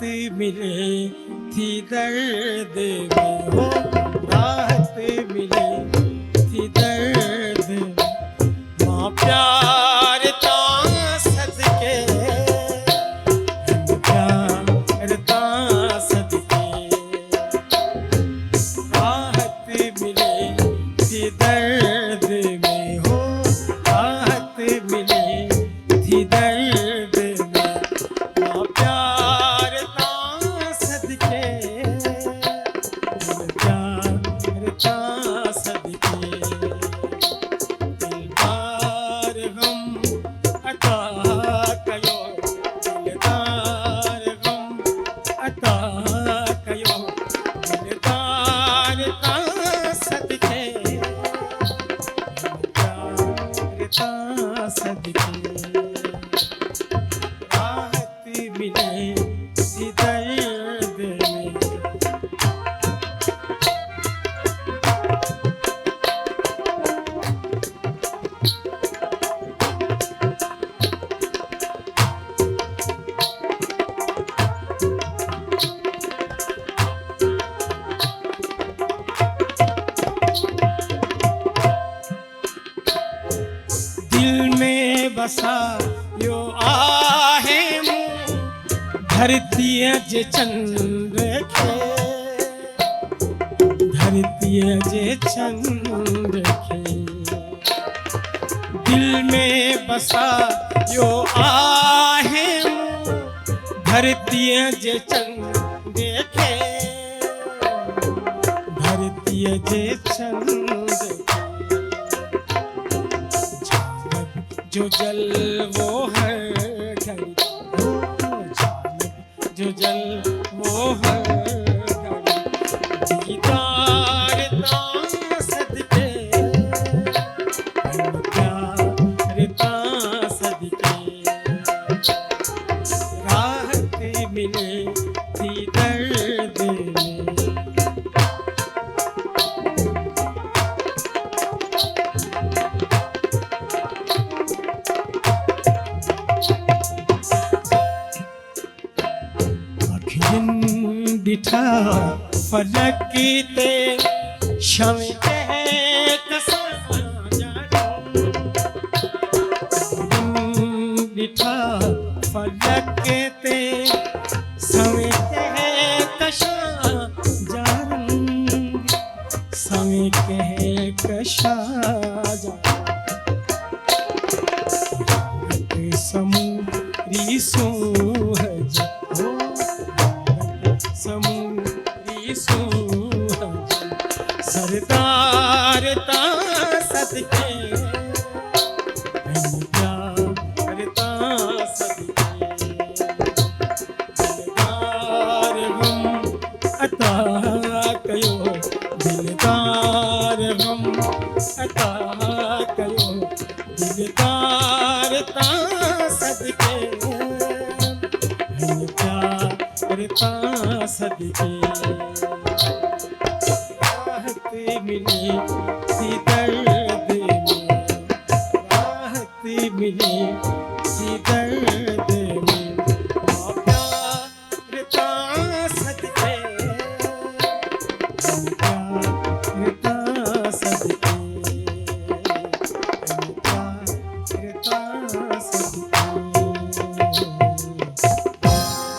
मिले थी दर्द में हो, राहत मिले थी दर्द में। माँ प्यार ता सदके, प्यार ता सदके, राहत मिले थी दर्द में हो, राहत मिले थी दर्द में। माँ प्यार ता सदके, प्यार ता सदके, दिलदार गम अता कयो, दिलदार गम अता कयो, दिलदार ता सदके, प्यार ता सदके, राहत मिले थी दर्द में। दिल में बसा यो आहे मुँह, धरती जे चंद्र खे, धरती जे चंद्र खे। दिल में बसा यो आहे मुँह, धरती जे चंद्र खे, धरती जे चंद्र खे। जो जल वो हर घड़ी, जो जल वो हर घड़ी, दीदार ता सदके, प्यार ता सदके, राहत मिले थी दर्द में। बिठा फलक ते शमे बिठा फलक ते समय कशा जान, समय कहे कशा जान। समूरी सोहज हो, समूरी सोहज, सरदार ता सदके, प्यार ता सदके, दिलदार गम अता कयो, दिलदार गम अता कयो, दिलदार ता सदके, प्यार ता सदके, राहत मिले